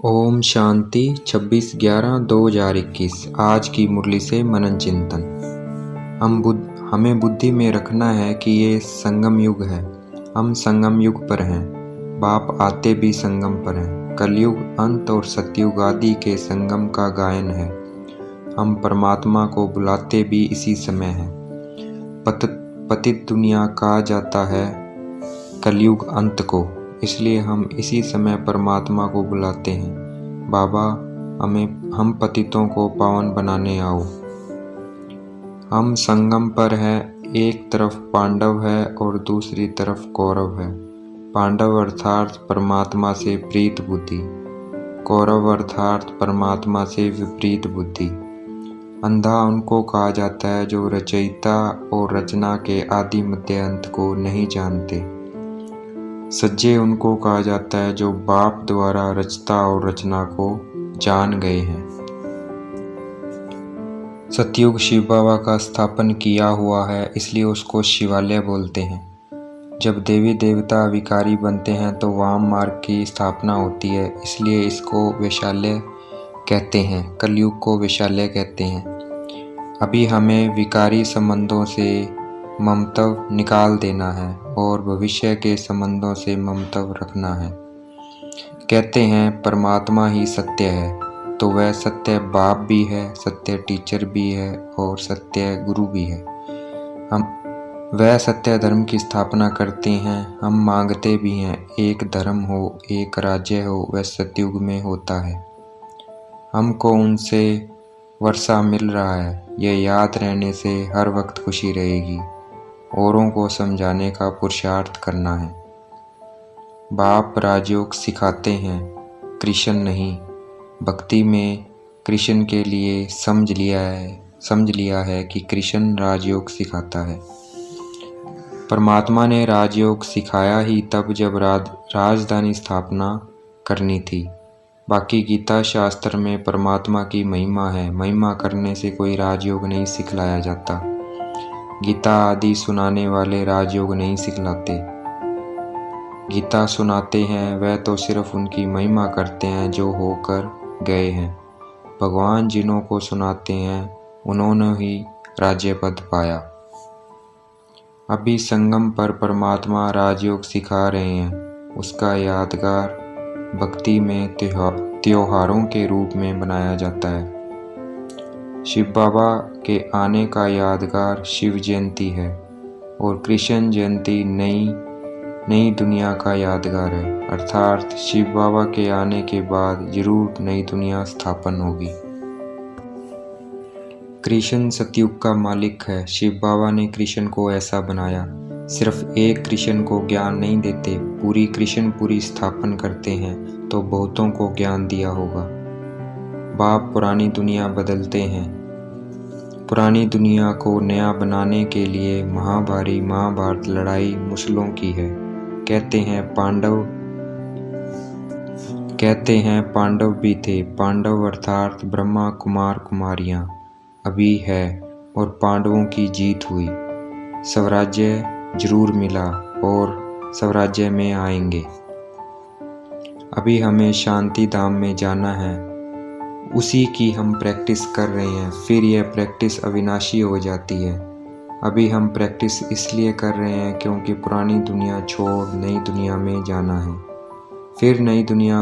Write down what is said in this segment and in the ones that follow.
ओम शांति 26/11/2021। आज की मुरली से मनन चिंतन। हमें बुद्धि में रखना है कि ये संगम युग है। हम संगम युग पर हैं। बाप आते भी संगम पर हैं। कलयुग, अंत और सतयुग आदि के संगम का गायन है। हम परमात्मा को बुलाते भी इसी समय हैं। पतित दुनिया कहा जाता है कलयुग अंत को, इसलिए हम इसी समय परमात्मा को बुलाते हैं। बाबा, हम पतितों को पावन बनाने आओ। हम संगम पर हैं। एक तरफ पांडव है और दूसरी तरफ कौरव है। पांडव अर्थात परमात्मा से प्रीत बुद्धि, कौरव अर्थात परमात्मा से विपरीत बुद्धि। अंधा उनको कहा जाता है जो रचयिता और रचना के आदि मध्य अंत को नहीं जानते। सज्जे उनको कहा जाता है जो बाप द्वारा रचता और रचना को जान गए हैं। सतयुग शिव बाबा का स्थापन किया हुआ है, इसलिए उसको शिवालय बोलते हैं। जब देवी देवता विकारी बनते हैं तो वाम मार्ग की स्थापना होती है, इसलिए इसको वैशाल्य कहते हैं। कलयुग को वैशाल्य कहते हैं। अभी हमें विकारी संबंधों से ममत्व निकाल देना है और भविष्य के संबंधों से ममत्व रखना है। कहते हैं परमात्मा ही सत्य है, तो वह सत्य बाप भी है, सत्य टीचर भी है और सत्य गुरु भी है। वह सत्य धर्म की स्थापना करते हैं। हम मांगते भी हैं एक धर्म हो, एक राज्य हो। वह सतयुग में होता है। हमको उनसे वर्षा मिल रहा है। यह याद रहने से हर वक्त खुशी रहेगी। औरों को समझाने का पुरुषार्थ करना है। बाप राजयोग सिखाते हैं, कृष्ण नहीं। भक्ति में कृष्ण के लिए समझ लिया है कि कृष्ण राजयोग सिखाता है। परमात्मा ने राजयोग सिखाया ही तब जब राजधानी स्थापना करनी थी। बाकी गीता शास्त्र में परमात्मा की महिमा है। महिमा करने से कोई राजयोग नहीं सिखलाया जाता। गीता आदि सुनाने वाले राजयोग नहीं सिखलाते। गीता सुनाते हैं वह तो सिर्फ उनकी महिमा करते हैं जो होकर गए हैं। भगवान जिन्हों को सुनाते हैं उन्होंने ही राज्य पद पाया। अभी संगम पर परमात्मा राजयोग सिखा रहे हैं। उसका यादगार भक्ति में त्योहारों के रूप में बनाया जाता है। शिव बाबा के आने का यादगार शिव जयंती है और कृष्ण जयंती नई दुनिया का यादगार है। अर्थात शिव बाबा के आने के बाद जरूर नई दुनिया स्थापन होगी। कृष्ण सतयुग का मालिक है। शिव बाबा ने कृष्ण को ऐसा बनाया। सिर्फ एक कृष्ण को ज्ञान नहीं देते, पूरी कृष्ण पूरी स्थापन करते हैं तो बहुतों को ज्ञान दिया होगा। बाप पुरानी दुनिया बदलते हैं। पुरानी दुनिया को नया बनाने के लिए महाभारी महाभारत लड़ाई मुसलों की है। कहते हैं पांडव भी थे। पांडव अर्थात ब्रह्मा कुमार कुमारियां अभी है और पांडवों की जीत हुई। स्वराज्य जरूर मिला और स्वराज्य में आएंगे। अभी हमें शांति धाम में जाना है। उसी की हम प्रैक्टिस कर रहे हैं। फिर यह प्रैक्टिस अविनाशी हो जाती है। अभी हम प्रैक्टिस इसलिए कर रहे हैं क्योंकि पुरानी दुनिया छोड़ नई दुनिया में जाना है। फिर नई दुनिया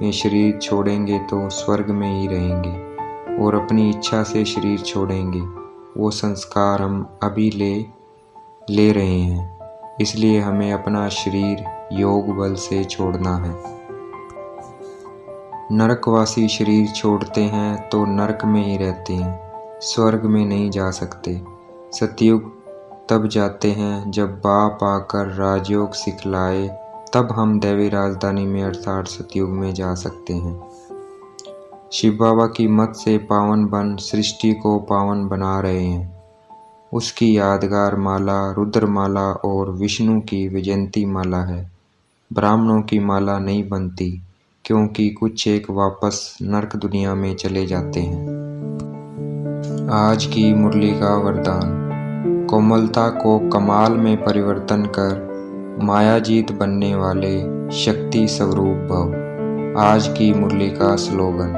में शरीर छोड़ेंगे तो स्वर्ग में ही रहेंगे और अपनी इच्छा से शरीर छोड़ेंगे। वो संस्कार हम अभी ले रहे हैं। इसलिए हमें अपना शरीर योग बल से छोड़ना है। नरकवासी शरीर छोड़ते हैं तो नरक में ही रहते हैं, स्वर्ग में नहीं जा सकते। सतयुग तब जाते हैं जब बाप आकर राजयोग सिखलाए, तब हम दैवी राजधानी में अर्थात सतयुग में जा सकते हैं। शिव बाबा की मत से पावन बन सृष्टि को पावन बना रहे हैं। उसकी यादगार माला रुद्र माला और विष्णु की विजयंती माला है। ब्राह्मणों की माला नहीं बनती क्योंकि कुछ एक वापस नरक दुनिया में चले जाते हैं। आज की मुरली का वरदान। कोमलता को कमाल में परिवर्तन कर मायाजीत बनने वाले शक्ति स्वरूप भव। आज की मुरली का स्लोगन,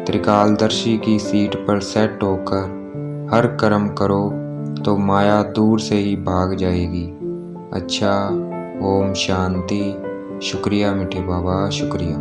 त्रिकालदर्शी की सीट पर सेट होकर हर कर्म करो तो माया दूर से ही भाग जाएगी। अच्छा, ओम शांति। शुक्रिया मीठे बाबा, शुक्रिया।